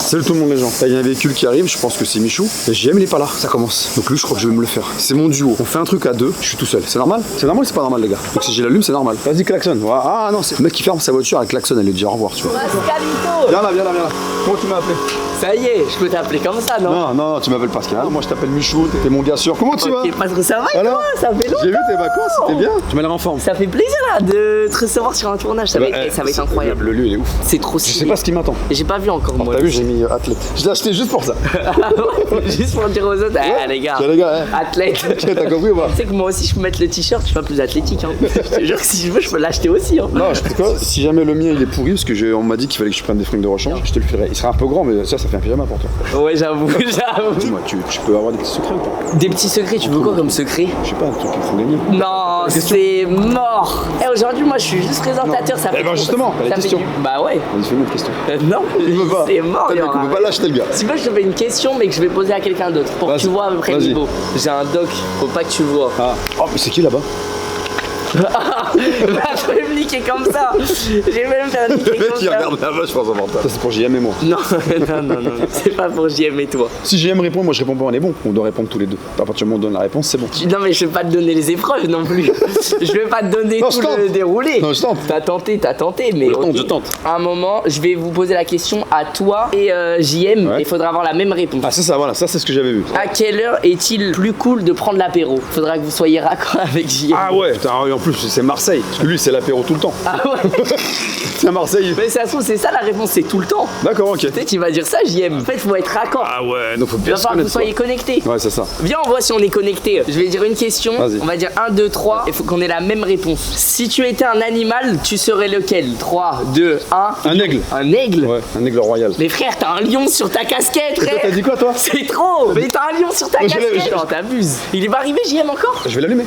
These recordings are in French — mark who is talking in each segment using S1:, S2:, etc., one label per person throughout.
S1: Salut tout le monde les gens. Là, il y a un véhicule qui arrive, je pense que c'est Michou. Et JM il est pas là, ça commence. Donc lui je crois que je vais me le faire. C'est mon duo. On fait un truc à deux, je suis tout seul. C'est normal? C'est normal ou c'est pas normal les gars? Donc si j'ai l'allume c'est normal. Vas-y klaxonne. Ah non, c'est le mec qui ferme sa voiture, elle klaxonne, elle lui dit au revoir tu vois.
S2: Pascalito!
S1: Viens là. Comment tu m'as appelé?
S2: Ça y est, je peux t'appeler comme ça, non?
S1: Non, tu m'appelles Pascal. Moi je t'appelle Michou, t'es mon gars sûr. Comment tu vas?
S2: Ok, pas trop, ça va et
S1: Alors,
S2: toi? Ça fait longtemps.
S1: j'ai vu tes vacances, c'était bien. Tu m'as l'air en forme.
S2: Ça fait plaisir là de te recevoir sur un tournage, ça va être incroyable.
S1: Le lieu il est ouf.
S2: C'est trop
S1: Je sais
S2: stylé.
S1: pas ce qui m'attend.
S2: J'ai pas vu encore moi.
S1: T'as vu, j'ai mis athlète. Je l'ai acheté juste pour ça.
S2: Juste pour dire aux autres, ah les gars,
S1: Tiens, les gars,
S2: athlète.
S1: T'as compris ou pas?
S2: Tu sais que moi aussi je peux mettre le t-shirt, je suis pas plus athlétique hein. Je te jure que si je veux je peux l'acheter aussi hein.
S1: Non, je sais quoi, si jamais le mien il est pourri, parce que on m'a dit qu'il fallait que je prenne des fringues de rechange, je te le ferai. Il sera un peu grand, mais ça fait un pyjama pour toi.
S2: Ouais j'avoue.
S1: Dis-moi, tu peux avoir des petits secrets ou pas?
S2: Des petits secrets, tu veux quoi comme secret?
S1: Je sais pas, un truc qui me font gagner.
S2: Non, c'est mort. Et aujourd'hui moi je suis juste présentateur, ça fait.
S1: Eh ben justement,
S2: ça
S1: les
S2: fait
S1: questions.
S2: Bah ouais.
S1: Vas-y, fais-moi une question.
S2: Non,
S1: Il veut pas.
S2: c'est mort.
S1: T'as le mec, on peut pas lâcher le gars.
S2: Si tu veux, je te fais une question, mais que je vais poser à quelqu'un d'autre pour que tu vois à peu près le
S1: Vas-y.
S2: niveau. J'ai un doc, faut pas que tu vois.
S1: Ah, oh, mais c'est qui là-bas?
S2: Je vais me niquer comme ça. J'ai même fait un niquer
S1: Le mec
S2: comme
S1: qui
S2: ça.
S1: regarde là-bas, je pense en portable. Ça c'est pour JM et moi.
S2: Non, c'est pas pour JM et toi.
S1: Si JM répond, moi je réponds pas, on est bon. On doit répondre tous les deux. À partir du moment où on donne la réponse, c'est bon.
S2: Non mais je vais pas te donner les épreuves non plus. Je vais pas te donner
S1: Non,
S2: tout
S1: je tente.
S2: le déroulé.
S1: Non, je tente.
S2: T'as tenté, mais
S1: Je tente.
S2: À un moment, je vais vous poser la question à toi et JM.
S1: Ouais.
S2: Il faudra avoir la même réponse.
S1: Ah, c'est ça, voilà, ça c'est ce que j'avais vu.
S2: À quelle heure est-il plus cool de prendre l'apéro? Faudra que vous soyez raccord avec JM.
S1: Ah ouais, putain, en plus c'est Marseille. Parce que lui c'est l'apéro tout le temps.
S2: Ah ouais.
S1: C'est à Marseille.
S2: Mais ça se trouve, c'est ça la réponse, c'est tout le temps.
S1: D'accord, ok.
S2: Tu sais, tu vas dire ça, JM. En fait, faut être raccord.
S1: Ah ouais, donc faut
S2: Il
S1: bien
S2: va
S1: se
S2: falloir que vous
S1: connaître.
S2: soyez connectés.
S1: Ouais, c'est ça.
S2: Viens, on voit si on est connectés. Je vais dire une question.
S1: Vas-y.
S2: On va dire 1, 2, 3. Il faut qu'on ait la même réponse. Si tu étais un animal, tu serais lequel? 3, 2, 1.
S1: Un aigle.
S2: Un aigle?
S1: Ouais, un aigle royal.
S2: Mais frère, t'as un lion sur ta casquette,
S1: Et toi,
S2: frère.
S1: t'as dit quoi toi?
S2: C'est trop. Mais t'as un lion sur ta
S1: Mais je l'ai-
S2: casquette. Non, t'abuses. Il est pas arrivé, JM encore?
S1: Je vais l'allumer.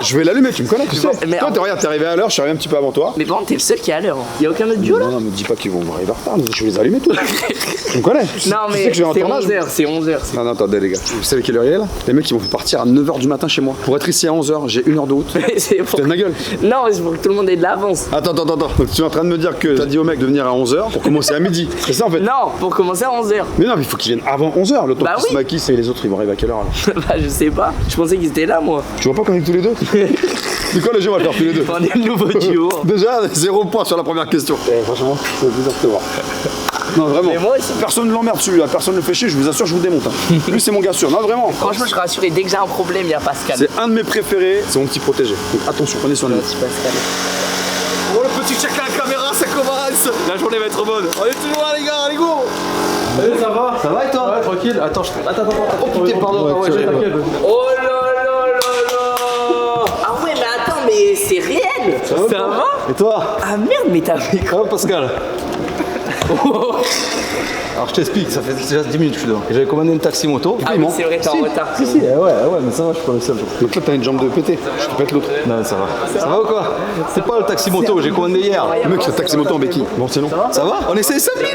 S1: Je vais l'allumer, tu me connais, tu sais.
S2: Mais
S1: Toi, regarde, t'es arrivé à l'heure, je suis arrivé un petit peu avant toi.
S2: Mais par contre, t'es le seul qui est à l'heure. Il y a aucun autre duo là?
S1: Non, me dis pas qu'ils vont arriver en retard, je vais les allumer tous. Tu me connais?
S2: Non,
S1: Tu sais
S2: mais
S1: que je vais en
S2: c'est
S1: tournage.
S2: 11h, c'est 11h.
S1: Non, attendez les gars. Vous savez quelle heure il est là? Les mecs ils m'ont fait partir à 9h du matin chez moi. Pour être ici à 11h, j'ai 1 heure de route.
S2: C'est pour...
S1: T'as de ma gueule.
S2: Non, mais c'est pour que tout le monde ait de l'avance.
S1: Attends. Donc tu es en train de me dire que t'as dit au mec de venir à 11h pour commencer à midi. C'est ça en fait?
S2: Non, pour commencer à 11h.
S1: Mais non, mais il faut qu'ils viennent avant 11h. Le temps
S2: Bah
S1: qu'ils se
S2: oui.
S1: maquillent, et les autres ils vont arriver à quelle heure là?
S2: Bah, je sais pas. Je pensais qu'ils étaient là, moi.
S1: Tu vois pas qu'on est tous les deux? C'est quoi le jeu, on va le faire tous les deux?
S2: On est le nouveau duo.
S1: Déjà, 0 point sur la première question. Franchement, c'est bizarre de te voir. Non, vraiment.
S2: Mais moi aussi.
S1: Personne ne l'emmerde celui-là, personne ne le fait chier, je vous assure, je vous démonte. Hein. Lui, c'est mon gars sûr. Non, vraiment.
S2: Franchement, je suis rassuré. Dès que j'ai un problème, il y a Pascal.
S1: C'est un de mes préférés, c'est mon petit protégé. Donc attention, prenez soin de lui.
S2: Merci, Pascal.
S1: Oh, le petit check à la caméra, ça commence. La journée va être bonne. On est toujours là, les gars, allez go.
S3: Salut, ça va? Ça va et toi? Ouais, tranquille. Attends, attends. Oh putain, pardon. Ouais, t'inquiète.
S2: Oh là là là là. Ah ouais, mais attends, mais c'est réel. Ça va?
S3: Et toi?
S2: Ah merde, mais t'as fait quoi?
S3: Hein, Pascal? Alors je t'explique, ça fait déjà 10 minutes que je suis dehors. Et j'avais commandé une taxi moto.
S2: Ah oui, c'est vrai, t'es en retard.
S3: Si, ouais, mais ça va, je suis pas le seul.
S1: Donc là, t'as une jambe de pété. Je te pète l'autre.
S3: Non, ça va. Ça va ou quoi? C'est pas le taxi moto que j'ai commandé hier.
S1: Le mec, c'est taxi moto en béquille. Bon, c'est non.
S3: Ça va? On essaie 5000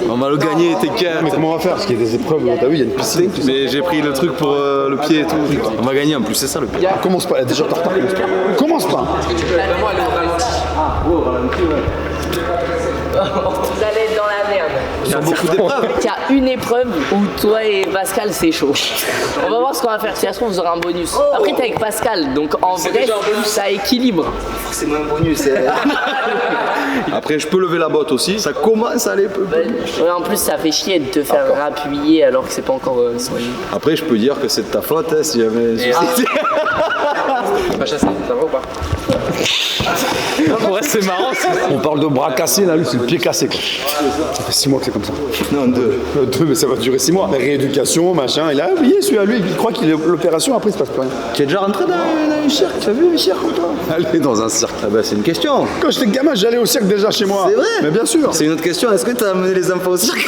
S3: On va le gagner, t'inquiète.
S1: Mais comment on va faire? Parce qu'il y a des épreuves, t'as vu, il y a une piscine. tout ça.
S3: Mais j'ai pris le truc pour le pied et tout. On va gagner en plus, c'est ça le pire.
S1: Commence pas, déjà t'es en retard, commence pas.
S2: Vous allez être dans la merde.
S3: Sur beaucoup d'épreuves.
S2: Il y a une épreuve où toi et Pascal c'est chaud. On va voir ce qu'on va faire. Si ça se trouve, vous aurez un bonus. Après, t'es avec Pascal, donc en vrai, ça équilibre.
S3: C'est moins bonus. Après, je peux lever la botte aussi. Ça commence à aller peu.
S2: Ouais, en plus, ça fait chier de te faire appuyer alors que c'est pas encore soigné.
S3: Après, je peux dire que c'est de ta faute hein, si jamais.
S2: Pas chassé, ça va ou pas?
S3: Ouais, c'est marrant.
S1: On parle de bras cassés, là, lui, c'est le pied cassé. Quoi. Ça fait 6 mois que c'est comme ça.
S3: Non, 2.
S1: 2, mais ça va durer 6 mois. Rééducation, machin. Il a oublié celui-là, lui, il croit qu'il est l'opération, après il se passe plus rien.
S3: Tu es déjà rentré dans un cirque? Tu as vu un cirque ou pas?
S1: Aller dans un cirque.
S3: Ah bah c'est une question.
S1: Quand j'étais gamin, j'allais au cirque déjà chez moi.
S3: C'est vrai?
S1: Mais bien sûr.
S3: C'est une autre question. Est-ce que tu as amené les enfants au cirque?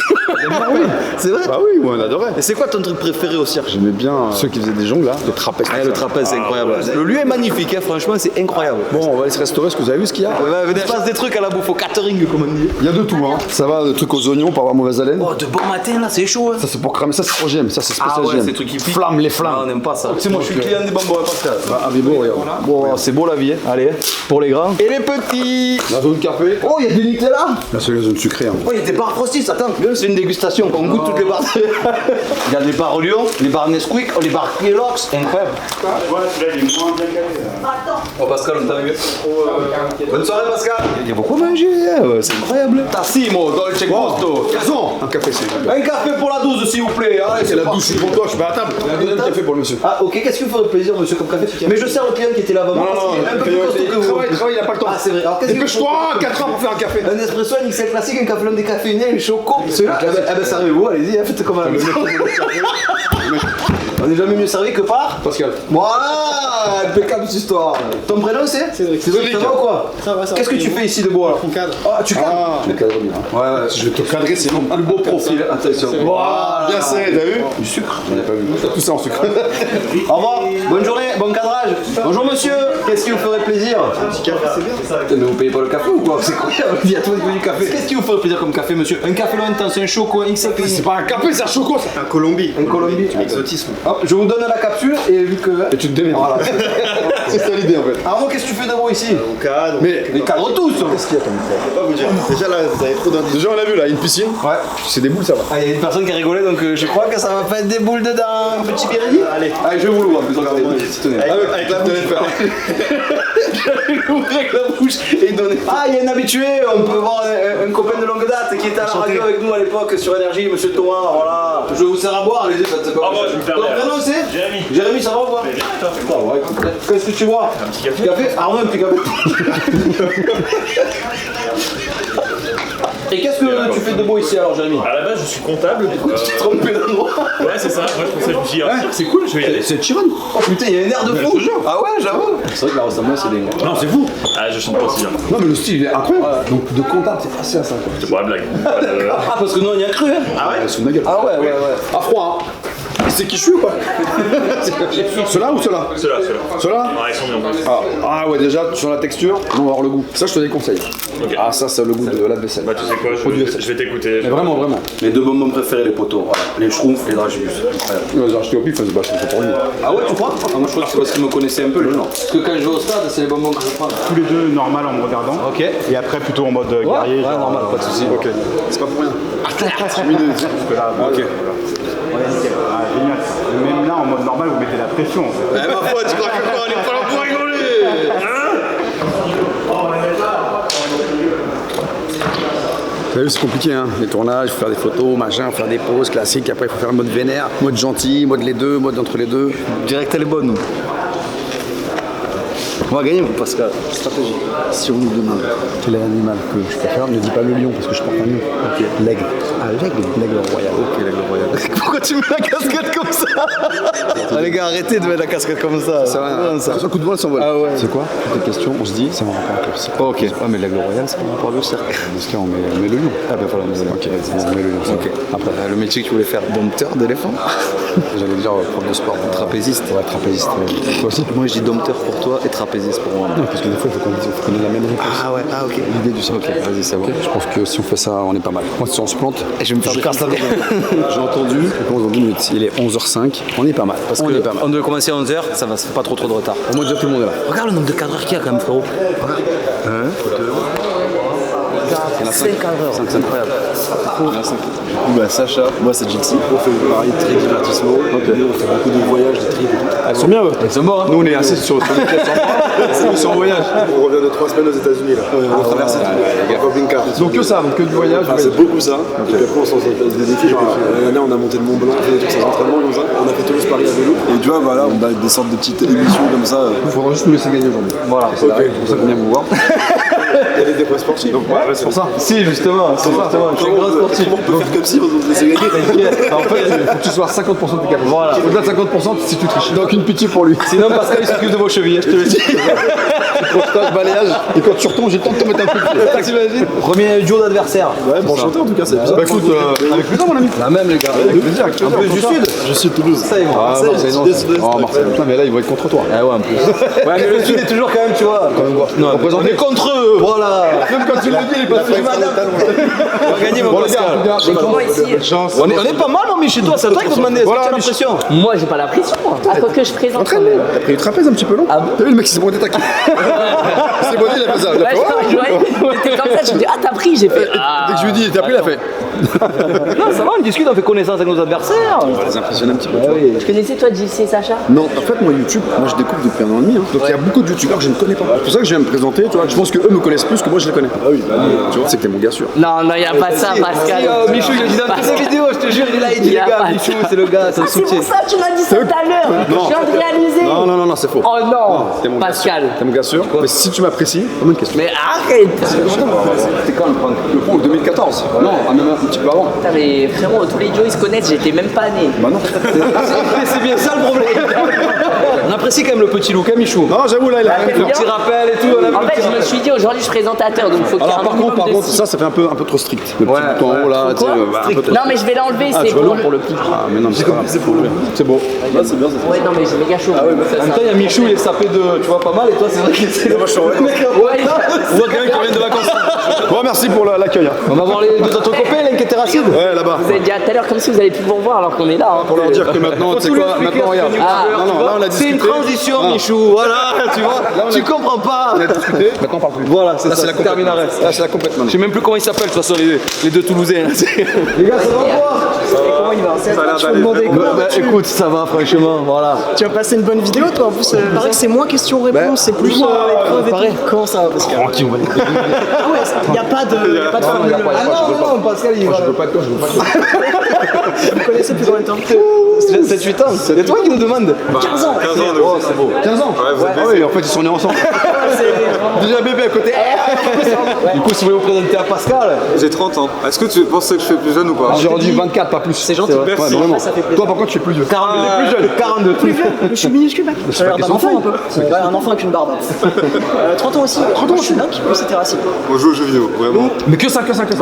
S1: oui.
S3: C'est vrai?
S1: Bah oui, moi on adorait.
S3: Et c'est quoi ton truc préféré au cirque?
S1: J'aimais bien ceux qui faisaient des jongles là, le trapèze.
S3: Ah, le trapèze, c'est incroyable. Le lieu est magnifique, hein, franchement, c'est incroyable.
S1: Bon, on va aller se restaurer, est-ce que vous avez vu ce qu'il y a?
S3: Il se passe des trucs à la bouffe, au catering, comme on dit.
S1: Il y a de tout, hein. Ça va, de trucs aux oignons pour avoir mauvaise haleine.
S3: Oh, de bon matin, là, c'est chaud, hein.
S1: Ça c'est pour cramer, ça c'est pour GM, ça c'est spécial
S3: Ah ouais,
S1: GM.
S3: c'est trucs qui piquent.
S1: Flammes, les
S3: Ah,
S1: flammes.
S3: on n'aime pas ça. Tu sais, moi, je suis client des bonbons, Pascal.
S1: Bah, un bibeau, regarde.
S3: Bon, c'est beau la vie, hein. Allez, pour les grands. Et les petits.
S1: La zone café.
S3: Oh, il y a du Nutella.
S1: Là c'est la zone sucrée. Hein.
S3: Oh, il y a des barres Frosties, attends. C'est une dégustation, on goûte toutes les barres. Il y a les barres Lyon, les barres Nesquik, les barres Kellogg's, incroyable.
S4: Voilà, celui-là, il est moins bien calé.
S3: Oh, Pascal, on t'a vu. Bonne soirée, Pascal. Il y a beaucoup à manger, hein, c'est incroyable. Tassimo, Dolce Gusto.
S1: Gazon. Un café c'est bien.
S3: Un café pour la 12, s'il vous plaît. Allez,
S1: C'est la douche, je suis pour toi, je suis à table. Un deuxième café pour le monsieur.
S3: Ah, ok, qu'est-ce qui vous ferait plaisir, monsieur, comme café? Mais je sers au client qui était là-bas.
S1: Non,
S3: parce
S1: non,
S3: qu'il est un peu
S1: non,
S3: plus costaud que vous.
S1: travaille, il a pas le temps.
S3: Ah, c'est vrai. Alors, qu'est-ce que
S1: Dépêche-toi, 4 heures pour faire un café.
S3: Un espresso, un XL classique, un café long décaféiné, un choco. Celui-là, eh ben, servez-vous, allez-y, hein, faites comme un. On n'est jamais mieux servi que par
S1: Pascal.
S3: Voilà, impeccable cette histoire. Ton prénom c'est Cédric. Ça va ou quoi? Ça va. Qu'est-ce que tu fais ici debout alors?
S4: On cadre.
S3: Ah, tu cadres?
S1: Ah, je cadre bien.
S3: Ouais,
S1: Je vais te cadrer, sinon.
S3: le beau profil, attention. Voilà.
S1: Bien serré, t'as vu?
S3: Du sucre.
S1: J'en ai pas vu. Tout ça en sucre.
S3: Au revoir, bonne journée, bon cadrage. Bonjour monsieur, qu'est-ce qui vous ferait plaisir? Un petit café, c'est bien. Mais vous payez pas le café ou quoi? C'est incroyable, il y a tout du café. Qu'est-ce qui vous ferait plaisir comme café monsieur? Un café long intense, un choco, un XL.
S1: C'est pas un café, c'est un choco ça.
S4: Un Colombie.
S3: Un Colombie.
S4: Exotisme.
S3: Hop, je vous donne la capsule et vu que.
S1: Et tu te démerdes.
S3: Voilà.
S1: C'est ça l'idée en fait.
S3: Arnaud, qu'est-ce que tu fais d'abord ici?
S4: On cadre.
S1: Mais
S3: Les cadres tous.
S1: qu'est-ce qu'il y a comme
S4: Je peux pas vous dire. Déjà là, vous avez trop d'indices.
S1: Déjà on l'a vu là, une piscine.
S3: Ouais.
S1: C'est des boules ça va.
S3: Ah, il y a une personne qui a rigolé donc je crois que ça va pas être des boules dedans. Petit Périni.
S4: Allez.
S3: Allez, je vais vous l'ouvrir. Regardez, tenez.
S4: Avec la bouche.
S3: Je vais l'ouvrir avec la bouche et donner. Ah, il y a un habitué, on peut voir un copain de longue date qui était à la radio avec nous à l'époque sur Énergie, monsieur Thomas, voilà. Je vous sers à boire, allez-y, faites quoi.
S4: Ah, moi, je vais me faire
S3: Ton
S4: bien.
S3: prénom c'est
S4: Jérémy.
S3: Jérémy, ça va ou quoi?
S4: Mais bien, toi.
S3: Ah ouais, écoute, qu'est-ce que tu bois?
S4: Un petit café.
S3: Arnaud, un petit café. Et qu'est-ce que tu fais de beau ici alors, Jérémy?
S4: À la base, je suis comptable.
S3: Tu t'es trompé d'endroit.
S4: Ouais, c'est ça. Moi, je pensais, je me suis dit, ah, c'est cool, je vais y aller.
S3: C'est Chiron. Oh putain, il y a un air de fou. Ah ouais, j'avoue. C'est vrai que la ressemblance, c'est dingue.
S4: Non, c'est vous. Ah, je chante pas aussi bien.
S1: Non mais le style il est incroyable. Donc de comptable c'est facile à ça quoi.
S4: C'est pour la blague.
S3: Ah, parce que nous, on y a cru, hein.
S4: Ah ouais?
S1: C'est ma gueule.
S3: Ah ouais, ouais, ouais.
S1: À froid hein. Et c'est qui je suis ou pas? Ceux-là ou ceux-là?
S4: Ceux-là.
S1: Ceux-là?
S4: Ouais, ils sont bien.
S1: Ah ouais déjà sur la texture, on va avoir le goût. Ça je te déconseille.
S4: Ok.
S1: Ah ça c'est le goût de la vaisselle.
S4: Bah, tu sais quoi,
S1: Produit vaisselle.
S4: je vais t'écouter.
S1: Mais vraiment vraiment.
S3: Mes deux bonbons préférés, les poteaux. Voilà. Les schtroumpfs, les dragibus.
S1: J'ai acheté au pif, c'est pas pour lui.
S3: Ah ouais, tu crois? Ah, moi, je crois que c'est parce qu'ils me connaissaient un peu, les gens. Parce que quand je vais au stade, c'est les bonbons que je prends.
S5: Tous les deux normal en me regardant.
S3: Ok.
S5: Et après plutôt en mode guerrier.
S3: Ouais,
S5: genre,
S3: normal, pas de soucis.
S1: Ok. C'est pas pour rien.
S5: Parce que là,
S1: Ok.
S5: ah, génial. Même là en mode normal vous mettez la pression en fait.
S3: Eh ma foi, tu crois que quoi, on est pas là pour rigoler?
S1: T'as vu, c'est compliqué, hein. Les tournages, faut faire des photos, machin, faire des poses classiques. Après, il faut faire le mode vénère, mode gentil, mode les deux, mode entre les deux.
S3: Direct, elle est bonne. On va gagner, Pascal.
S1: Stratégie. Si on nous demande quel est l'animal que je préfère, ne dis pas le lion parce que je porte un lion. Ok. L'aigle. Ah, l'aigle. L'aigle royal. Ok, l'aigle royal.
S3: Pourquoi tu mets la casquette comme ça? Ah, les gars, arrêtez de mettre la casquette comme ça.
S1: Ça va, ça. Un coup de vol s'envole.
S3: Ah ouais.
S1: C'est quoi? Toutes les questions, on se dit, c'est en rapport avec le cirque.
S3: Ok. Ouais, mais l'aigle royal, c'est pas rapport au cercle.
S1: Dans ce cas, on met le lion.
S3: Ah ben voilà,
S1: Ok, on met le lion. ça
S3: Ok.
S1: va. Après,
S3: Le métier que tu voulais faire, dompteur d'éléphant?
S1: j'allais dire prof de sport.
S3: Trapéziste.
S1: Ouais, trapéziste. Toi aussi?
S3: Moi, je dis dompteur pour toi et trapéziste pour moi.
S1: Non, parce que des fois, il faut qu'on ait la même réponse.
S3: Ah ouais, ah ok.
S1: L'idée du cirque.
S3: Ok, vas-y, c'est bon.
S1: Ok, je pense que si on fait ça, on est pas mal. Moi, si on se plante,
S3: Et je vais me faire
S1: casse la tête. J'ai entendu, on commence dans 10 minutes. Il est 11h05, on est pas mal.
S3: Parce
S1: on est pas mal.
S3: on devait commencer à 11h, ça va, c'est pas trop de retard.
S1: Au moins déjà tout le monde est là.
S3: Regarde le nombre de cadreurs qu'il y a quand même, frérot. Il y en a 5 cadreurs, c'est incroyable.
S6: Bah, Sacha, moi c'est Jixi, on fait pareil, très divertissement, on fait beaucoup de voyages, de trips et tout.
S1: Elles sont bien, eux.
S3: Ils sont morts, hein.
S1: Nous, on est assez sur les pièces en sont en voyage.
S6: On revient de 3 semaines aux États-Unis là, on a traversé tout, camping-car.
S1: Donc que ça, que du voyage.
S6: Ah, c'est beaucoup ça, et puis après on s'en fait des défis, genre l'année dernière on a monté le Mont Blanc, on fait des trucs sans entraînement comme ça, on a fait Toulouse-Paris à vélo, et tu vois voilà, on a des sortes de petites émissions comme ça.
S1: Il faudra juste nous laisser gagner aujourd'hui.
S3: Voilà.
S1: C'est pour ça qu'on vient vous voir.
S6: Il y a des épreuves sportives.
S1: Donc ouais, c'est pour ça.
S3: Si, justement, c'est justement. Je suis un grand sportif.
S6: On peut faire comme si on se laissait gagner.
S1: En fait, il faut que tu sois à 50% de tes capacités. Voilà. Au-delà de 50%, si tu triches. Donc une pitié pour lui.
S3: Sinon, Pascal, il s'occupe de vos chevilles, je te le dis.
S1: Constat, balayage. Et quand tu retombes, j'ai le temps de te mettre un coup de pied.
S3: T'imagines? Premier duo d'adversaire.
S6: Ouais, bon chanteur en tout cas, c'est bizarre.
S1: Bah écoute, avec plaisir mon ami.
S3: La même, les gars.
S1: Avec plaisir, avec plaisir.
S3: En plus du sud.
S6: Je suis de Toulouse.
S3: Ça, ils vont.
S1: Ah, Marseille, non. Oh, Marseille. Putain, mais là, ils vont être contre toi.
S3: Ah ouais, en plus. Ouais, mais le sud est toujours quand même, tu vois. Non, on est contre eux, voilà.
S1: Même quand tu le dis, il est pas fait.
S3: On va gagner, mon
S1: Bon, les gars,
S3: Pascal.
S1: les gars,
S2: Mais comment ici?
S3: On est pas mal, non, mais chez toi, c'est toi qui faut demander.
S1: Voilà,
S3: Est-ce que tu as
S1: Michel.
S3: l'impression?
S2: Moi, j'ai pas la pression. À quoi que je présente.
S1: entraîne-le. T'as pris le trapèze un petit peu long. T'as vu le mec qui s'est pointé taquet. C'est bon, il a fait ça. Il a
S2: Ouais,
S1: fait, ouais.
S2: j'étais comme ça, je me dis, ah, t'as pris, j'ai fait.
S1: Dès que je lui ai dit, t'as pris, il a fait.
S3: Non, ça va, on discute, on fait connaissance avec nos adversaires.
S1: On va les impressionner un petit peu.
S2: Tu connaissais toi JC et Sacha?
S1: Non, en fait, moi, YouTube, moi, je découvre depuis 1 an et demi. Donc, il y a beaucoup de youtubeurs que je ne connais pas. C'est pour ça que je viens me présenter. Tu vois, je pense que eux me connaissent plus que moi, je les connais. Ah oui, tu vois, c'est que t'es mon gars sûr.
S2: Non, non, y a pas ça, Pascal.
S3: Michou, il a dit dans toutes ses vidéos, je te jure, il est là, il dit
S2: Il y
S3: les
S2: a
S3: gars,
S2: pas
S3: Michou,
S2: ça.
S3: c'est le gars, c'est le
S2: C'est
S3: soutien.
S2: pour ça que tu m'as dit ça tout à l'heure.
S1: Non.
S2: Je viens de réaliser.
S1: Non, non, non, non, c'est faux.
S2: Oh non,
S1: T'es mon gars sûr.
S2: Pascal.
S1: T'es mon gars sûr. Mais si tu m'apprécies, comment une question.
S2: Mais arrête.
S1: C'était quand le pro 2014. Non, même un petit peu avant.
S2: Putain, mais frérot, tous les duos ils se connaissent, j'étais même pas né.
S1: Bah non.
S3: C'est bien ça le problème. On apprécie quand même le petit look, hein, Michou.
S1: Non, j'avoue, là, il a rien
S3: Le petit rappel et tout, on a vu
S2: En
S3: le
S2: fait,
S3: petit
S2: je me
S3: rappel.
S2: suis dit aujourd'hui je suis présentateur donc faut qu'il y ait
S1: Alors
S2: un
S1: par
S2: minimum
S1: contre,
S2: de style.
S1: ça fait un peu trop strict. Le petit bouton en haut là, tu sais, bah, un peu
S2: Non mais je vais l'enlever,
S1: Ah,
S2: c'est
S1: tu veux
S2: bon
S1: l'enlever
S2: pour le clip.
S1: Ah mais non, c'est pas grave, c'est beau. C'est beau.
S2: Ouais non mais j'ai méga chaud.
S3: En même temps, il y a Michou, il est sapé de, tu vois, pas mal, et toi, c'est vrai qu'il est.
S1: Moi je suis en
S2: Ouais,
S3: On voit quelqu'un qui revient de vacances.
S1: Bon, merci pour l'accueil. hein.
S3: On va voir les deux autres copains, là, qui étaient racides.
S1: Ouais, là-bas.
S2: vous avez dit à tout à l'heure comme si vous allez plus vous revoir alors qu'on est là. Hein.
S1: Pour leur dire que maintenant, tu sais quoi, maintenant regarde.
S2: Ah,
S1: Non, non, là on a
S3: C'est
S1: discuté.
S3: une transition,
S1: Ah.
S3: Michou, voilà, tu vois. Tu comprends pas.
S1: On a discuté, maintenant on parle plus.
S3: Voilà, c'est
S1: Là
S3: ça,
S1: c'est la
S3: c'est terminé,
S1: complète.
S3: arrête.
S1: Là c'est la complète
S3: Je
S1: maintenant.
S3: sais même plus comment ils s'appellent, de toute façon, les deux Toulousains. là. Les gars, ça va quoi?
S7: Comment il va? Tu vas me demander quoi?
S3: Écoute, ça va, franchement, voilà.
S7: Tu vas passer une bonne vidéo toi en plus, pareil que c'est moins questions-réponses, c'est plus épreuve et tout. Comment ça va Pascal?
S1: Tranquille, on va les
S7: Ah ouais, il n'y a pas de formule.
S3: Ah non, non, Pascal, il va.
S1: Je veux pas de toi, je veux pas de toi.
S7: Vous connaissez depuis combien de temps?
S3: 7-8 ans. C'est toi qui nous demande.
S7: 15 ans.
S4: 15 ans de
S3: Oh, c'est beau.
S1: 15 ans. Ah oui, en fait ils sont nés ensemble. Déjà bébé à côté.
S3: Du coup, si vous voulez vous présenter à Pascal,
S8: J'ai 30 ans. Est-ce que tu penses que je fais plus jeune ou pas?
S1: J'ai rendu 24, pas plus.
S7: C'est gentil.
S1: Ouais, vraiment.
S7: Ça fait plaisir.
S1: Toi par contre tu es plus vieux.
S3: 42, plus jeune, 42.
S7: Plus jeune, je suis minuscule mec. J'ai l'air d'un enfant un peu. Ouais, un enfant avec une barbe. 30 ans aussi. 30 ans, je suis dingue, c'était raciste.
S8: On joue aux jeux vidéo, vraiment.
S1: Mais que ça, que ça, que ça.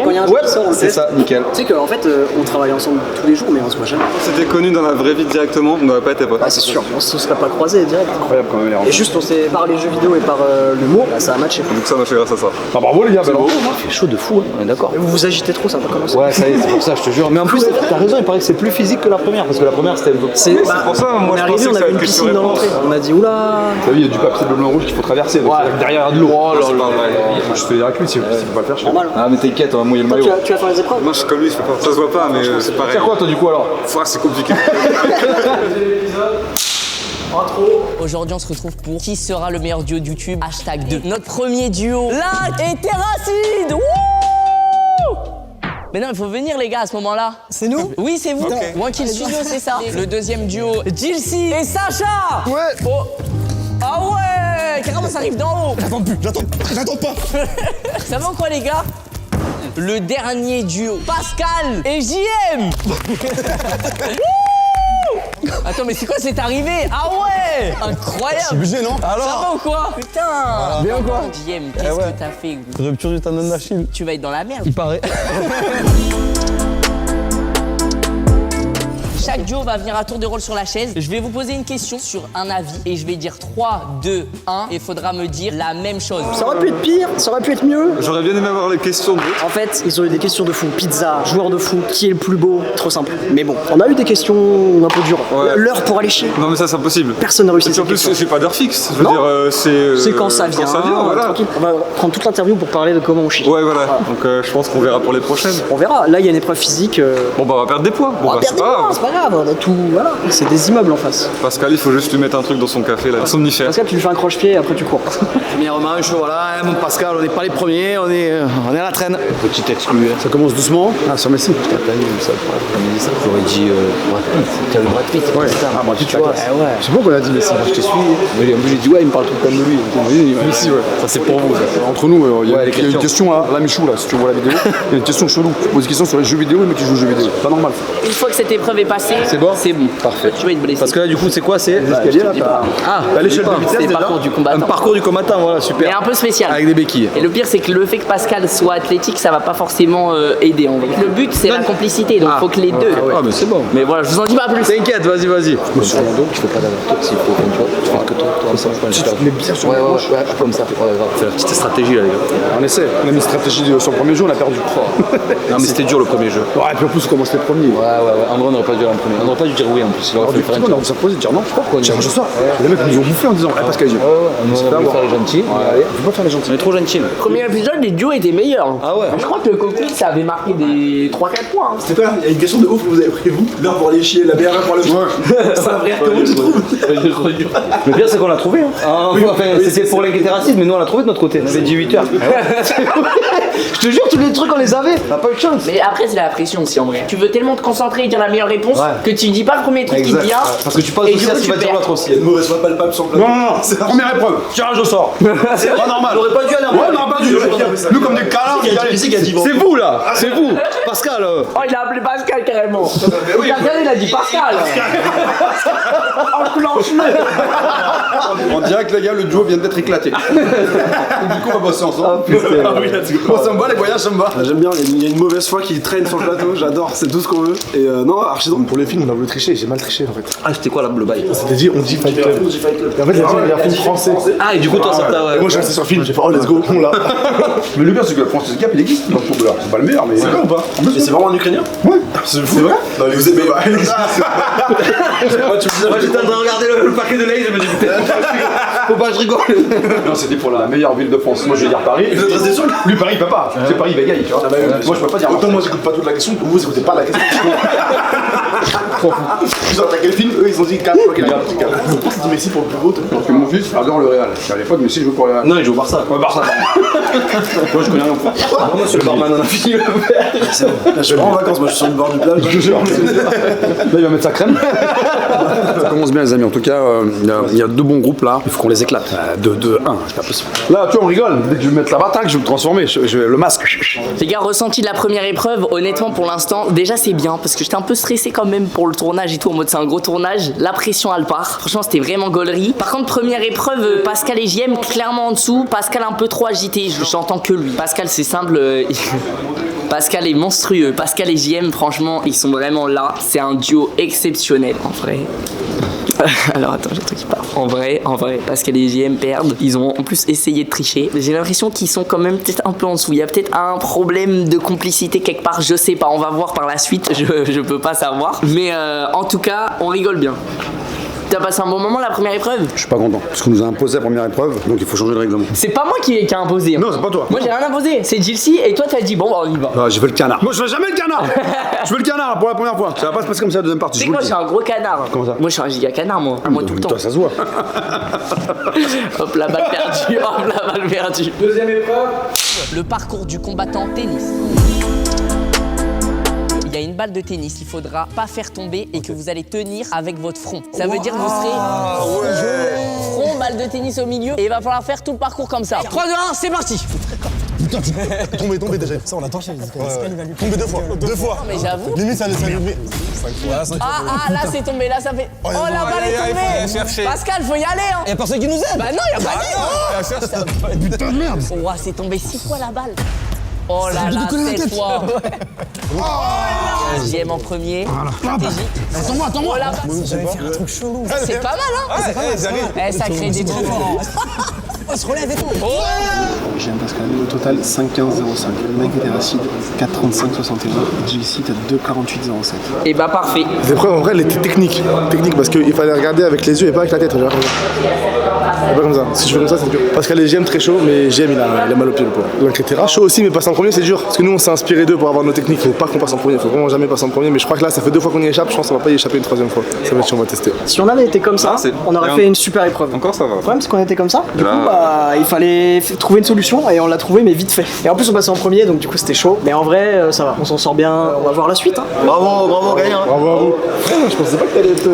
S7: Quand il y a un jeu
S3: Ouais,
S7: qui sort, on le
S3: c'est
S7: teste.
S3: ça, nickel.
S7: Tu sais qu'en fait, on travaille ensemble tous les jours, mais on se voit jamais.
S8: Si c'était connu dans la vraie vie directement, on n'aurait pas été potes.
S7: Ah, c'est sûr, on se serait pas croisés direct.
S1: Incroyable quand même les
S7: Et juste, on s'est par les jeux vidéo et par l'humour, bah, ça a matché.
S8: Donc ça marche grâce à ça.
S1: Ah bravo les gars, belle
S3: Il fait chaud de fou, on est d'accord.
S7: Vous vous agitez trop, ça va pas commencer.
S3: Ouais, ça y est, c'est pour ça, je te jure. Mais en plus, t'as raison, il paraît que c'est plus physique que la première, parce que la première c'était un peu.
S7: C'est
S8: pour ça, moi,
S7: on est
S8: je
S7: arrivé,
S8: pensais
S7: on
S8: que ça
S7: avait
S8: allait
S7: une
S8: être
S7: piscine dans
S8: question-réponse.
S7: l'entrée. On a dit oula.
S1: T'as vu, il y a du papier bleu blanc rouge qu'il faut traverser. Donc derrière il y a de l'eau. Oh là là. Moi je te dirais que lui, si tu peux pas le faire, je fais.
S7: Normal.
S3: Ah, mais t'inquiète, on va mouiller le
S7: Toi,
S3: maillot.
S7: tu vas faire les épreuves.
S8: Moi je suis comme lui, je fais pas. Ça se voit pas, mais c'est pareil.
S1: Faire quoi toi du coup alors?
S8: Ouah, c'est compliqué.
S2: Aujourd'hui on se retrouve pour qui sera le meilleur duo de YouTube #2. Notre premier duo, Lac et Terracide. Wouh! Mais non, il faut venir les gars à ce moment-là.
S7: C'est nous?
S2: Oui, c'est vous. One Kill Studio, c'est ça. Le deuxième duo, Jilcy et Sacha. Ouais. Oh. Ah ouais, carrément ça arrive d'en haut. J'attends pas. Ça va ou quoi les gars? Le dernier duo, Pascal et JM. Attends, mais c'est quoi cette arrivée? Ah ouais! Incroyable! C'est obligé, non? Alors? Ça va ou quoi? Putain! Bien ou quoi? JM, qu'est-ce que t'as fait?
S3: Rupture du tendon d'Achille.
S2: Tu vas être dans la merde.
S3: Il paraît.
S2: Chaque duo va venir à tour de rôle sur la chaise. Je vais vous poser une question sur un avis et je vais dire 3, 2, 1 et il faudra me dire la même chose.
S7: Ça aurait pu être pire, ça aurait pu être mieux.
S8: J'aurais bien aimé avoir les questions de l'autre.
S7: En fait, ils ont eu des questions de fou. Pizza, joueur de foot, qui est le plus beau? Trop simple. Mais bon, on a eu des questions un peu dures.
S8: Ouais.
S7: L'heure pour aller chier.
S8: Non mais ça c'est impossible.
S7: Personne n'a réussi
S8: Et puis en
S7: cette
S8: plus
S7: question.
S8: c'est pas d'heure fixe. Je veux
S7: Non.
S8: dire
S7: C'est quand ça vient.
S8: voilà.
S7: Tranquille. On va prendre toute l'interview pour parler de comment on chie.
S8: Ouais voilà. Donc je pense qu'on verra pour les prochaines.
S7: On verra. Là, il y a une épreuve physique.
S8: Bon bah on va perdre des poids. Bon
S7: On va
S8: bah c'est
S7: perdre des
S8: pas
S7: points,
S8: grave.
S7: c'est pas grave, on a tout, voilà, c'est des immeubles en face.
S8: Pascal, il faut juste lui mettre un truc dans son café, là, un somnifère.
S7: Pascal, tu lui fais un croche-pied et après tu cours.
S3: Première manche, voilà, mon Pascal, on n'est pas les premiers, on est à la traîne. Petit exclu.
S1: Ça commence doucement. Ah, sur Messi.
S3: J'aurais dit Brad Pitt. T'as le Brad Pitt.
S1: Ouais.
S3: Ah, Brad Pitt, tu vois.
S1: Je sais pas qu'on a dit Messi.
S3: Je te suis. J'ai dit, ouais, il me parle tout comme de lui.
S1: Messi, ouais.
S3: Ça, c'est pour vous. Ça.
S1: Entre nous, il y a
S3: les
S1: une question à la Michou, là, si tu vois la vidéo. Il y a une question chelou. Tu poses une question sur les jeux vidéo, mais tu joues aux jeux vidéo. Pas normal.
S2: Une fois que cette épreuve est passée,
S3: C'est bon.
S2: Parfait. Tu vas être blessé.
S3: Parce que là, du coup, c'est quoi? C'est
S1: L'escalier, là,
S3: à l'échelle de
S2: C'est
S3: vitesse,
S2: le
S3: déjà.
S2: parcours du combattant.
S3: Un parcours du combattant, voilà, super.
S2: Mais un peu spécial.
S3: Avec des béquilles.
S2: Et le pire, c'est que le fait que Pascal soit athlétique, ça va pas forcément aider en vrai. Le but, c'est la complicité, donc faut que les deux.
S3: Ah, mais c'est bon.
S2: Mais voilà, je vous en dis pas plus.
S3: T'inquiète, vas-y.
S7: Sur le dos, tu fais pas d'avoir s'il faut, comme toi, tu fais que toi, comme ça.
S1: Tu mets bien sur le gauche.
S3: Comme ça. C'est la petite stratégie, là, les gars.
S1: On essaie. On a mis une stratégie sur le premier jeu, on a perdu.
S3: Non, mais c'était dur le premier jeu.
S1: Ouais, et puis en plus, on commence les premiers.
S3: Ouais. André, on n'aurait pas dû aller en premier. On n'aurait pas dû dire oui en plus. Il aurait fallu faire un
S1: On aurait s'imposer, dire non, je sais pas pourquoi. Tiens, je sors. Les mecs nous ont bouffé en disant, Pascal, il dit.
S3: On aurait pu faire les gentils.
S1: On peut pas faire les gentils.
S3: On est trop gentils.
S2: Premier épisode, les duos étaient meilleurs.
S3: Ah ouais.
S2: Je crois que le cockpit, ça avait marqué des 3-4 points. hein.
S6: C'était quoi? Il y a une question de ouf que vous avez pris vous. L'heure pour aller chier, la BR1 pour le jeu. C'est un vrai, comment tu trouves?
S3: Le pire, c'est qu'on l'a trouvé. C'était pour l'inquiéter raciste, mais nous on l'a trouvé de notre côté. On avait dit 8 heures. Je te jure, tous les trucs on les avait. On n'a pas eu de chance.
S2: Mais après, c'est la pression aussi en vrai. Tu veux tellement te concentrer et dire la meilleure réponse que tu dis pas le premier truc qui te vient.
S3: Parce que tu penses
S2: Et
S3: aussi
S2: du
S3: à
S2: coup,
S3: ce
S2: tu
S3: qu'il va dire
S2: perds.
S3: l'autre aussi.
S6: Il y a une mauvaise foi palpable sur le plateau.
S1: Non, c'est la première épreuve. Tirage au sort. C'est pas normal.
S3: On aurait pas dû aller en
S1: Ouais, non, pas du tout. Nous, comme des câlins,
S3: C'est vous là. C'est vous. Pascal.
S2: Oh, il a appelé Pascal carrément. Regardez, il a dit Pascal.
S1: On dirait que les gars, le duo vient d'être éclaté. Du coup, on va bosser ensemble. Moi, ça me va, les voyages, ça me va.
S6: J'aime bien, il y a une mauvaise foi qui traîne sur le plateau, j'adore, c'est tout ce qu'on veut. Et non, archi drôle. Pour les films, on a voulu tricher, j'ai mal triché en fait.
S3: Ah, c'était quoi là, le bail?
S6: C'était dit, on dit Fight Club. Et en fait, il a dit un film français.
S3: Ah, et du coup, toi, ça t'a.
S6: Et moi, je suis resté sur le film, j'ai fait, oh, let's go, on l'a.
S1: Mais le pire, c'est que Francis Gap, il existe dans le footballeur. C'est pas le meilleur, mais.
S6: C'est vrai ou pas? Mais c'est vraiment un Ukrainien?
S1: Ouais.
S6: C'est vrai? Non, mais vous êtes. Moi, tu me
S3: Moi, j'étais en train de regarder le paquet de lait, je me dis, putain, faut pas que je rigole.
S1: Non, c'était pour la meilleure ville de France. Moi, je vais dire Paris.
S6: Vous êtes resté sûr?
S1: Lui, Paris, il peut pas. C'est Paris, il bégaye, tu vois. Moi, je peux pas dire.
S6: Autant moi, j'écoute pas toute la question, vous écoutez pas la question. Ils ont attaqué le film, eux, ils ont dit 4, ok, regarde. Pourquoi c'est dit Messi pour le plus beau?
S1: Parce que mon fils adore le Real. À l'époque, Messi jouait pour le Real.
S3: Non, il joue au Barça.
S1: Ouais, Barça. Moi, je connais rien au foot.
S3: Moi, monsieur le barman, on a fini le verre.
S6: Je suis en vacances, moi, je suis sur le bord du plage.
S1: Je te jure. Là, il va mettre sa crème. Ça commence bien, les amis. En tout cas, il y a deux bons groupes là. Il faut qu'on les éclate. 2-1, c'est pas possible. Là, tu vois, on rigole. Dès que je vais mettre la bataille, je vais me transformer. Le masque.
S2: Les gars, ressenti de la première épreuve, honnêtement pour l'instant, déjà c'est bien parce que j'étais un peu stressé quand même pour le tournage et tout, en mode c'est un gros tournage, la pression elle part. Franchement, c'était vraiment gaulerie. Par contre, première épreuve, Pascal et JM clairement en dessous. Pascal un peu trop agité, j'entends que lui. Pascal, c'est simple. Pascal est monstrueux. Pascal et JM, franchement, ils sont vraiment là. C'est un duo exceptionnel en vrai. Alors attends, j'ai un truc qui part. En vrai, Pascal et JM perdent. Ils ont en plus essayé de tricher. J'ai l'impression qu'ils sont quand même peut-être un peu en dessous. Il y a peut-être un problème de complicité quelque part, je sais pas. On va voir par la suite, je peux pas savoir. Mais en tout cas, on rigole bien. T'as passé un bon moment la première épreuve?
S1: Je suis pas content. Parce qu'on nous a imposé la première épreuve, donc il faut changer le règlement.
S2: C'est pas moi qui a imposé.
S1: Non, c'est pas toi.
S2: Moi j'ai rien imposé. C'est Gilles et toi t'as dit bon, bah, on y va.
S1: Ah, j'ai fait le canard. Moi, je fais jamais le canard. Je fais le canard pour la première fois. Ça va pas se passer comme ça la deuxième partie.
S2: Tu sais que moi je suis un gros canard.
S1: Comment ça?
S2: Moi je suis un giga canard, moi. Moi tout le temps.
S1: Toi, ça se voit.
S2: Hop, la balle perdue. Hop, la balle perdue. Deuxième épreuve. Le parcours du combattant tennis. Il y a une balle de tennis qu'il faudra pas faire tomber et que vous allez tenir avec votre front. Ça veut dire que vous serez front, balle de tennis au milieu et il va falloir faire tout le parcours comme ça. 3, 2, 1, c'est parti.
S6: Tombé déjà. Ça, on a torché. Tombé 2 fois. 2 fois.
S2: Non, mais j'avoue.
S6: Limite, ça laisse allumer.
S2: Ah, là c'est tombé, là ça fait. Oh, la balle est tombée. Pascal, faut y aller. Hein.
S9: Y'a personne qui nous aide.
S2: Bah non, y a pas de.
S9: Putain de merde.
S2: Oh, c'est tombé 6 fois la balle. Oh là là, 7 fois. JM en premier. Stratégique.
S9: Attends-moi.
S2: Oh là,
S9: J'avais fait un truc chelou.
S2: c'est pas mal, hein.
S9: Ouais,
S2: ça crée des trucs. On se relève et tout.
S6: J'aime Pascal, au total 5-15-05. Mec était acide 4-35-61. JC t'as 2-48-07.
S2: Et bah parfait.
S9: Les épreuves en vrai, elles étaient techniques. Techniques parce qu'il fallait regarder avec les yeux et pas avec la tête. Regarde. C'est pas comme ça. Si je fais comme ça, c'est dur. Pascal est GM très chaud, mais GM il a mal au pied le pauvre. Donc etc. Chaud aussi, mais passer en premier c'est dur. Parce que nous on s'est inspiré d'eux pour avoir nos techniques. Faut pas qu'on passe en premier, faut vraiment jamais passer en premier. Mais je crois que là ça fait 2 fois qu'on y échappe, je pense qu'on va pas y échapper une 3e fois. Ça va être chiant, on va tester.
S7: Si on avait été comme ça, on aurait fait une super épreuve.
S8: Encore ça va.
S7: Le problème c'est qu'on était comme ça, du coup bah, il fallait trouver une solution et on l'a trouvé mais vite fait. Et en plus on passait en premier donc du coup c'était chaud. Mais en vrai ça va, on s'en sort bien, on va voir la suite. Hein.
S3: Bravo, gagnant.
S9: Bravo à vous. Je pensais pas que t'allais être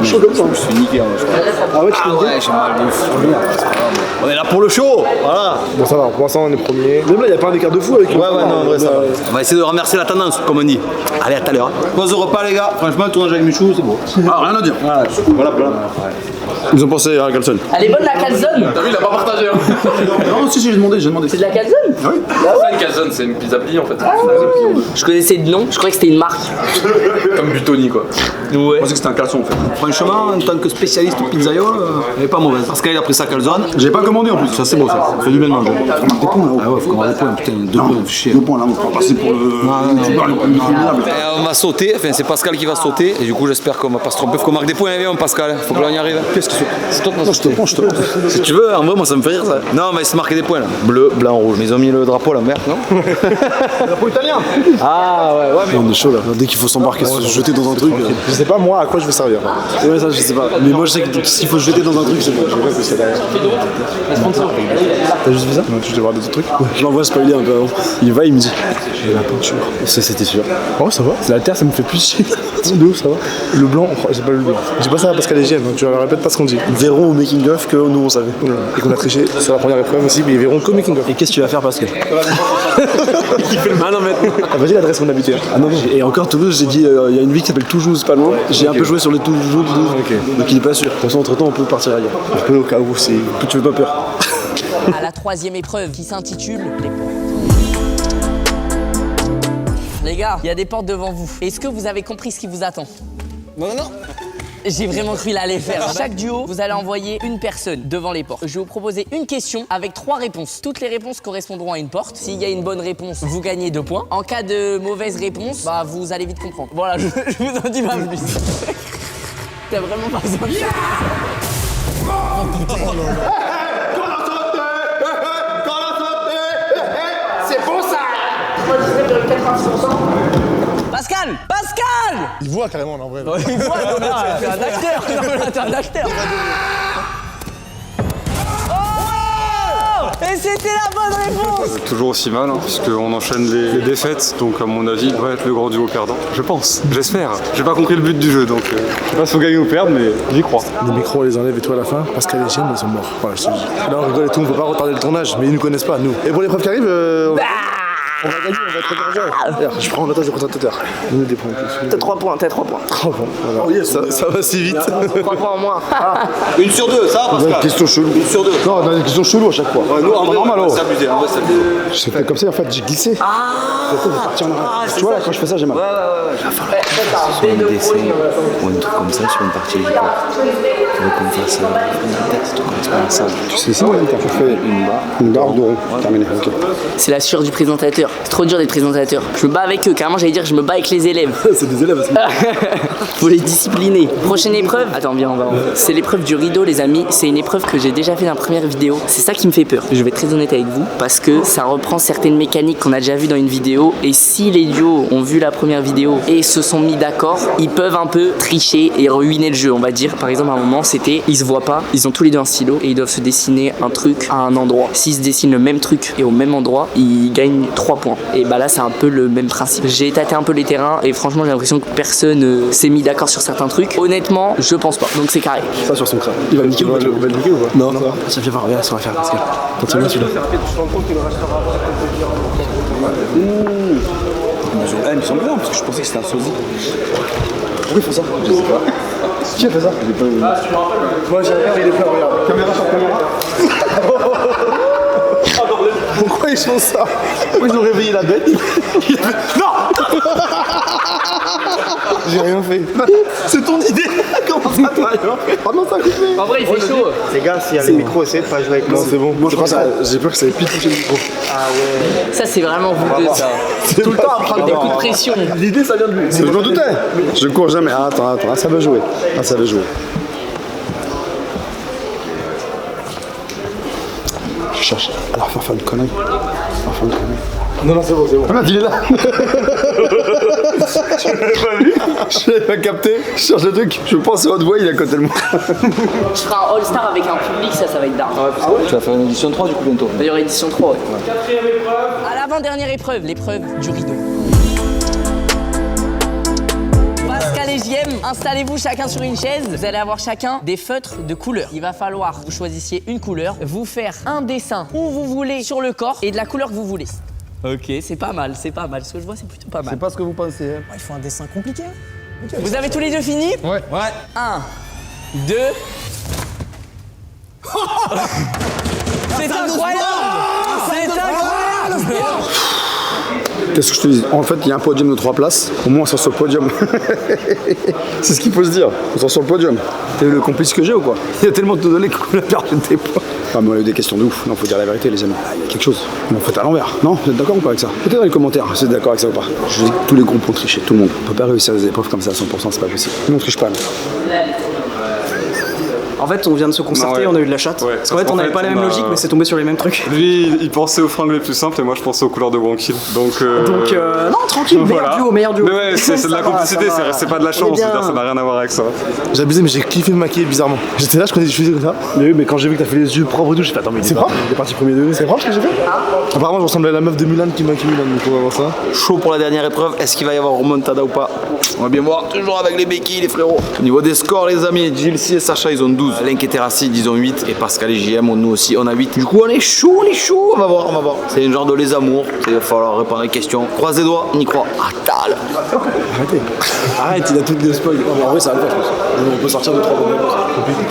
S9: chaud comme ça.
S3: Je suis niqué, je crois.
S9: Ah ouais, tu t'es
S3: Ouais, j'ai mal de fou. On est là pour le show, voilà.
S9: Bon ça va, pour l'instant on est premier. Même là il y a pas un écart de fou avec
S3: Ouais, non, en vrai, ça va. On va essayer de renverser la tendance, comme on dit. Allez, à tout à l'heure. Pause au repas, les gars. Franchement, le tournage avec Michou, c'est beau. Ah, rien à dire. Voilà.
S1: Ils ont pensé à Galson.
S2: Elle est bonne la calzone.
S4: T'as vu, il a pas partagé. Hein.
S1: Non, si, j'ai demandé.
S2: C'est de la calzone.
S1: Oui.
S4: C'est une calzone, c'est une pizza pliée en fait.
S2: Je connaissais de nom, je croyais que c'était une marque.
S4: Comme Butoni quoi.
S2: Ouais.
S1: Je pensais que c'était un caleçon en fait.
S3: Franchement, en tant que spécialiste pizzaïolo, elle est pas mauvaise. Parce qu'il a pris sa calzone.
S1: J'ai pas commandé en plus, ça c'est beau ça. Ça fait du bien de manger.
S3: On marque des points là. Ah ouais, faut qu'on marque des points, putain. 2 points, chier.
S1: 2 points là, on va passer pour le.
S3: On va sauter, enfin c'est Pascal qui va sauter. Et du coup, j'espère qu'on va pas se tromper. Faut qu'on marque des points, viens, Pascal. Faut que l'on y arrive. Qu'est-ce que c'est toi,
S1: Non, je te prends.
S3: Si tu veux, en vrai, moi ça me fait rire ça. Non, mais c'est marqué des points là. Bleu, blanc, rouge. Mais ils ont mis le drapeau là, merde, non?
S1: Le drapeau italien.
S3: Ah ouais, mais.
S6: On est chaud là, dès qu'il faut s'embarquer, se jeter dans un truc.
S9: Je sais pas moi à quoi je vais servir.
S6: Ouais, ça je sais pas. Mais moi je sais que s'il faut se jeter dans un truc, c'est bon. Je vois que c'est derrière. T'as juste vu ça?
S9: Non, tu devrais voir d'autres trucs.
S6: Je l'envoie spoiler un peu avant. Il va, il me dit. J'ai la peinture. Ça c'était sûr.
S9: Oh ça va, c'est la terre, ça me fait plus chier. De ouf, ça va. Le blanc, j'ai pas le blanc. J'ai pas ça à Pascal et GM, donc tu répètes pas ce qu'on dit.
S6: Ils verront au making of que nous on savait.
S9: Et qu'on a triché sur la première épreuve aussi, mais ils verront qu'au making of.
S6: Et qu'est-ce que tu vas faire Pascal?
S9: Qui fait le malin maintenant. Ah vas-y l'adresse qu'on habitait.
S6: Ah non, et encore Toulouse, j'ai dit il y a une ville qui s'appelle Toulouse, pas loin. J'ai un peu joué sur les Toulouse, donc il est pas sûr. De toute façon, entre temps, on peut partir ailleurs. Je peux au cas où, tu veux pas peur.
S2: À la 3e épreuve qui s'intitule les portes. Les gars, il y a des portes devant vous. Est-ce que vous avez compris ce qui vous attend?
S3: Non.
S2: J'ai vraiment cru il allait faire. Chaque duo, vous allez envoyer une personne devant les portes. Je vais vous proposer une question avec 3 réponses. Toutes les réponses correspondront à une porte. S'il y a une bonne réponse, vous gagnez 2 points. En cas de mauvaise réponse, bah vous allez vite comprendre. Voilà, je vous en dis pas plus. T'as vraiment pas besoin de ça. C'est bon ça. 99,90%. Pascal!
S9: Il voit carrément en vrai.
S2: Il voit, t'es un acteur! T'es un acteur! Oh! Et c'était la bonne réponse!
S8: Toujours aussi mal, hein, puisqu'on enchaîne les défaites, donc à mon avis, il va être le grand duo perdant. Je pense, j'espère. J'ai pas compris le but du jeu, donc je sais pas si on gagne ou perdre, mais j'y crois.
S9: Les micros, on les enlève et tout à la fin. Pascal et GM, ils sont morts. Voilà, je te dis. Là, on rigole et tout, on peut pas retarder le tournage, mais ils nous connaissent pas, nous. Et pour l'épreuve qui arrive, on va gagner, on va être très je prends l'avantage de présentateur. Donne des points en plus.
S7: T'as 3 points.
S9: 3 points, voilà. Oh yes, ça va si vite.
S7: 3 points en moins.
S3: 1 sur 2, ça,
S9: On a
S3: Pascal?
S9: une question chelou.
S3: 1 sur 2.
S9: Non, on a une question chelou à chaque fois.
S3: Nous, en vrai,
S9: normal,
S3: on va s'amuser.
S9: J'ai fait comme ça, en fait, j'ai glissé. Tu vois, là, quand je fais ça, j'ai mal.
S3: Sur un dessin ou un truc comme ça, sur une partie du corps. Il faut qu'on fasse un texte, comme ça.
S9: Tu sais ça, tu fais une barre de rond. Terminé, ok.
S2: C'est la sueur du présentateur. C'est trop dur d'être présentateur. Je me bats avec eux, carrément j'allais dire je me bats avec les élèves.
S6: C'est des élèves aussi.
S2: Faut les discipliner. Prochaine épreuve. Attends, viens, on va. C'est l'épreuve du rideau, les amis. C'est une épreuve que j'ai déjà fait dans la première vidéo. C'est ça qui me fait peur. Je vais être très honnête avec vous parce que ça reprend certaines mécaniques qu'on a déjà vues dans une vidéo. Et si les duos ont vu la première vidéo et se sont mis d'accord, ils peuvent un peu tricher et ruiner le jeu, on va dire. Par exemple, à un moment, c'était ils se voient pas, ils ont tous les deux un stylo et ils doivent se dessiner un truc à un endroit. S'ils se dessinent le même truc et au même endroit, ils gagnent 3 points. Et bah là, c'est un peu le même principe. J'ai tâté un peu les terrains et franchement, j'ai l'impression que personne s'est mis d'accord sur certains trucs. Honnêtement, je pense pas. Donc c'est carré.
S6: Ça sur son crâne. Il va me niquer ou pas?
S9: Il va le niquer ou pas?
S6: Non. Ça fait voir, regarde ce qu'on va faire Pascal. Continue celui-là.
S3: Il me semble bien, parce que je pensais que c'était un sosie.
S9: Pourquoi ils font ça? Je sais pas. Qui a fait ça? Moi j'ai regardé les frères, regarde. Caméra sur caméra. Pourquoi ils font ça? Pourquoi ils ont réveillé la bête? Non! J'ai rien fait.
S6: C'est ton idée. Comment ça, toi?
S9: Oh non, ça a coupé.
S2: En vrai, il fait chaud.
S5: Les gars, s'il y a le micro, essayez de pas jouer avec
S9: Non,
S5: moi.
S9: c'est bon. Moi, je pense que j'ai peur que ça ait plus touché le micro.
S2: Ça, c'est vraiment vous deux, ça. Tout le temps à prendre des coups de pression.
S6: L'idée, ça vient de lui.
S1: Je m'en doutais. Je cours jamais. Ah, attends, ah, ça va jouer. Ah, ça va jouer. Je cherche. Alors, faire une connerie. Faire une connerie.
S9: Non, c'est bon, c'est bon.
S1: Ah, il est là. Je l'avais pas capté. Je cherche le truc. Je pense à haute voix, il est à côté de moi.
S2: Je ferai un All-Star avec un public, ça va être dingue.
S3: Tu vas faire une édition 3 du coup bientôt.
S2: D'ailleurs, édition 3, ouais. À l'avant-dernière épreuve, l'épreuve du rideau. Pascal et JM, installez-vous chacun sur une chaise. Vous allez avoir chacun des feutres de couleur. Il va falloir que vous choisissiez une couleur, vous faire un dessin où vous voulez sur le corps et de la couleur que vous voulez. Ok, c'est pas mal, c'est pas mal. Ce que je vois, c'est plutôt pas mal.
S9: C'est pas ce que vous pensez. Hein.
S7: Il faut un dessin compliqué.
S2: Vous avez tous les deux fini?
S1: Ouais.
S2: 1, 2. C'est incroyable! C'est incroyable!
S1: Qu'est-ce que je te dis? En fait, il y a un podium de 3 places. Au moins, on sort sur le podium. C'est ce qu'il faut se dire. On sort sur le podium. T'as vu le complice que j'ai ou quoi? Il y a tellement de données qu'on a perdu des points. Ah, mais on a eu des questions de ouf. Non, faut dire la vérité, les amis. Ah, il y a quelque chose. On fait à l'envers. Non? Vous êtes d'accord ou pas avec ça? Mettez dans les commentaires si vous êtes d'accord avec ça ou pas. Je dis que tous les groupes ont triché. Tout le monde. On peut pas réussir les épreuves comme ça à 100%, c'est pas possible. Nous, on triche pas.
S7: En fait, on vient de se concerter,
S8: Non, ouais.
S7: on a eu de la chatte.
S8: Ouais,
S7: Parce qu'en fait, on n'avait pas la même logique, mais c'est tombé sur les mêmes trucs.
S8: Lui, il pensait aux fringues les plus simples et moi, je pensais aux couleurs de Wankill. Donc,
S7: non, tranquille, meilleur duo.
S8: Mais ouais, c'est de la complicité, c'est pas de la chance.
S7: bien.
S8: C'est-à-dire, ça n'a rien à voir avec ça.
S9: J'ai abusé, mais j'ai kiffé me maquiller bizarrement. J'étais là, je connais des cheveux comme ça. Mais oui, mais quand j'ai vu que t'as fait les yeux propres et tout, j'ai fait attends, mais c'est propre. Il est parti premier degré. C'est propre ce que j'ai fait? Apparemment, je ressemblais à la meuf de Mulan qui maquille Mulan, donc on va voir ça.
S3: Chaud pour la dernière épreuve, est-ce qu'il va y avoir remontada ou pas? On va bien voir, toujours avec les béquilles les frérots. Au niveau des scores les amis, JLC et Sacha ils ont 12, Link et Terrassi ils ont 8 et Pascal et JM nous aussi on a 8. Du coup on est chaud, on va voir. C'est un genre de les amours, il va falloir répondre à les questions. Croise les doigts, on y croit. Ah tal.
S6: Arrête, il a toutes des spoils. En vrai, ça va le faire, je pense. On peut sortir de 3 bonnes réponses.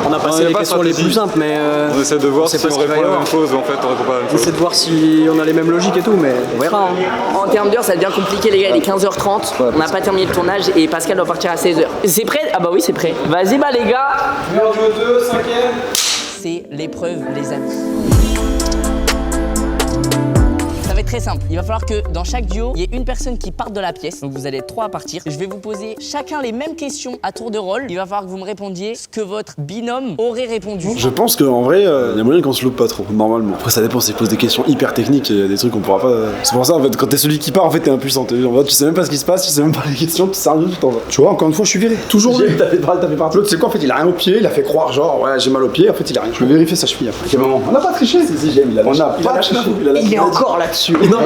S7: On a passé les questions les plus simples, mais
S8: On essaie de voir
S7: sait
S8: si
S7: pas
S8: on
S7: ce qu'il va y
S8: répond la
S7: avoir.
S8: même chose ou en fait on répond pas la même
S7: on
S8: chose.
S7: essaie de voir si on a les mêmes logiques et tout, mais on verra. Hein.
S2: En termes d'heures, ça devient compliqué, les gars. Il est 15h30. On n'a pas terminé le tournage et Pascal doit partir à 16h. C'est prêt? Ah bah oui, c'est prêt. Vas-y, bah les gars.
S3: Numéro 2, 5ème.
S2: C'est l'épreuve, les amis. Ça va être très simple. Il va falloir que dans chaque duo, il y ait une personne qui parte de la pièce. Donc vous allez être 3 à partir. Je vais vous poser chacun les mêmes questions à tour de rôle. Il va falloir que vous me répondiez ce que votre binôme aurait répondu.
S6: Je pense qu'en vrai, il y a moyen qu'on se loupe pas trop, normalement. Après, ça dépend, s'il pose des questions hyper techniques, il y a des trucs qu'on pourra pas. C'est pour ça, en fait, quand t'es celui qui part, en fait, t'es impuissant. En fait, tu sais même pas ce qui se passe, tu sais même pas les questions, tu sais rien du tout.
S1: Tu vois, encore une fois, je suis viré. Toujours lui.
S6: T'as fait partout.
S1: L'autre, c'est quoi en fait? Il a rien au pied, il a fait croire, genre, ouais, j'ai mal au pied. En fait, il a rien. Je vais vérifier sa cheville après. Quel moment? On n'a pas triché.
S6: Si, j'aime, il a
S1: On n'a pas triché.
S7: Il est encore là-dessus.
S6: Non,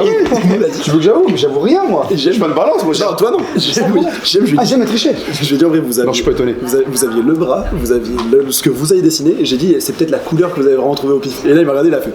S1: Tu veux que j'avoue? Mais j'avoue rien, moi. Je suis pas de balance, moi.
S6: non, toi non.
S1: J'aime tricher.
S6: Je vais dire, en vrai, vous aviez.
S1: Non, je suis pas étonné.
S6: Vous aviez le bras, vous aviez ce que vous avez dessiné, et j'ai dit, c'est peut-être la couleur que vous avez vraiment trouvé au pif. Et là, il m'a regardé, il a fait.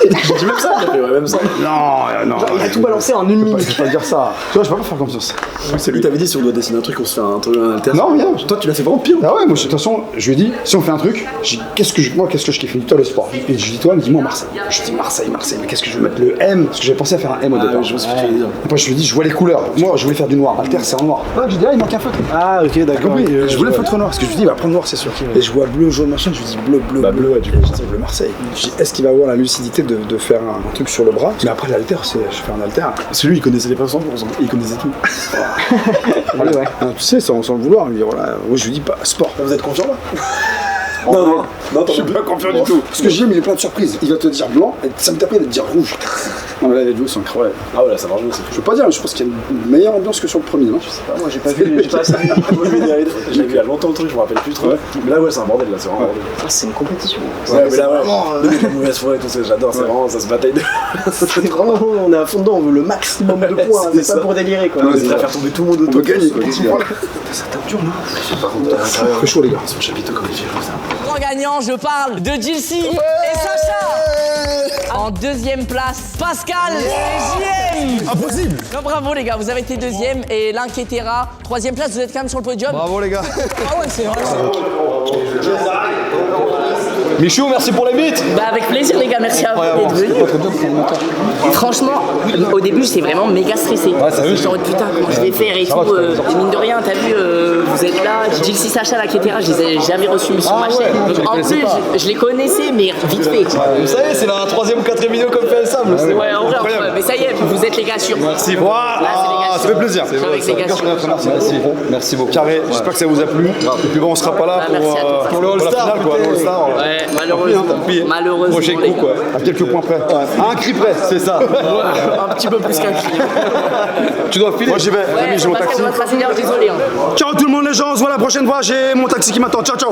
S6: J'ai dit même ça, il a fait ouais, même ça.
S1: Non.
S7: Il a tout balancé en une minute.
S1: Je peux pas dire ça. Tu vois, je peux pas faire confiance.
S6: C'est lui, t'avais dit si on doit dessiner un truc, on se fait un truc, un alter.
S1: Non, rien.
S6: Toi, tu l'as fait vraiment pire.
S1: Ah ouais, moi, de toute façon, je lui ai dit, si on fait un truc, j'ai dit, qu'est-ce que je kiffe? Toi, le sport. Et je lui dis, toi, dis-moi Marseille. Je dis Marseille, mais qu'est-ce que je vais mettre? Le M, parce que j'avais pensé à faire un M au départ.
S6: Je vois ce que tu veux dire.
S1: Après, je lui ai dit, je vois les couleurs. Moi, je voulais faire du noir. Alter, c'est en noir. Ouais, je dis, ah, il manque un feutre.
S6: Ah, ok, d'accord.
S1: Oui, je voulais le feutre noir, parce que je lui dis, il va prendre noir, c'est sûr. Et je vois bleu, jaune, machin, je lui dis bleu,
S6: bleu, ouais, du coup.
S1: Je dis bleu Marseille. Je dis, est-ce qu'il va avoir la lucidité de faire un truc sur le bras? Mais après, l'alter, je fais un alter.
S6: Parce que lui, il connaissait les personnes, il connaissait tout.
S1: Voilà. Ah, tu sais, sans le vouloir, il me dit, voilà. Moi, je lui dis, pas sport.
S6: Vous êtes confiant là?
S1: Non,
S6: je suis pas confiant du tout.
S1: Parce que JM, il est plein de surprises. Il va te dire blanc, et 5 minutes après, il va te dire rouge. Non, mais là, les duos sont incroyables.
S6: Ah ouais, là, ça marche bien.
S1: Je veux pas dire, mais je pense qu'il y a une meilleure ambiance que sur le premier, non? Je sais pas,
S7: Moi, j'ai pas vu, j'ai pas assez vu.
S6: Je l'ai vu il y a longtemps le truc, je me rappelle plus trop. Mais là, ouais, c'est un bordel, là, c'est vraiment un bordel.
S7: Ah, c'est une compétition.
S6: Ouais, mais là, ouais. La mauvaise foi et tout ça, j'adore, c'est vraiment, ça se bataille de.
S7: C'est vraiment, on est à fond dedans, on veut le maximum de points,
S6: c'est
S7: c'est pas
S6: ça.
S7: pour délirer quoi.
S6: On va faire tomber tout le monde
S1: On
S6: autour.
S1: peut gagner, quoi.
S6: Ça tape dur, non? Je sais pas, on
S1: fait chaud, les gars.
S6: Son chapiteau comme il fait comme ça.
S2: Grand gagnant, je parle de JLC et Sacha. En deuxième place, Pascal et JM.
S1: Impossible.
S2: Non, bravo les gars, vous avez été deuxième et l'Inquiétera, troisième place, vous êtes quand même sur le podium.
S1: Bravo les gars.
S2: Ah ouais, c'est vraiment...
S3: Michou, merci pour les mythes.
S10: Bah avec plaisir les gars, merci à vous d'être venus. Franchement, au début j'étais vraiment méga stressé. J'étais en mode putain comment je vais faire et tout. Mine de rien, t'as vu, vous êtes là. Jilcy, Sacha, l'Inquiétera, je les ai jamais reçus sur ma chaîne. En plus, je les connaissais mais vite fait.
S3: Vous savez, c'est la 3e ou 4e vidéo qu'on fait ensemble.
S10: Ouais, en vrai, mais ça y est, vous êtes les gars sûrs.
S1: Merci. Voilà, ça fait plaisir.
S10: Avec les gars sûrs.
S1: Merci beaucoup. Carré, j'espère que ça vous a plu. Et puis bon, on sera pas là pour le All-Star quoi.
S10: Ouais, malheureusement.
S1: Prochain coup quoi. À quelques points près. À un cri près, c'est ça.
S10: Un petit peu plus qu'un cri.
S1: Tu dois filer. Moi j'y vais.
S10: Ouais,
S1: J'ai mon taxi.
S10: désolé.
S1: Ciao tout le monde les gens, on se voit la prochaine fois. J'ai mon taxi qui m'attend. Ciao ciao.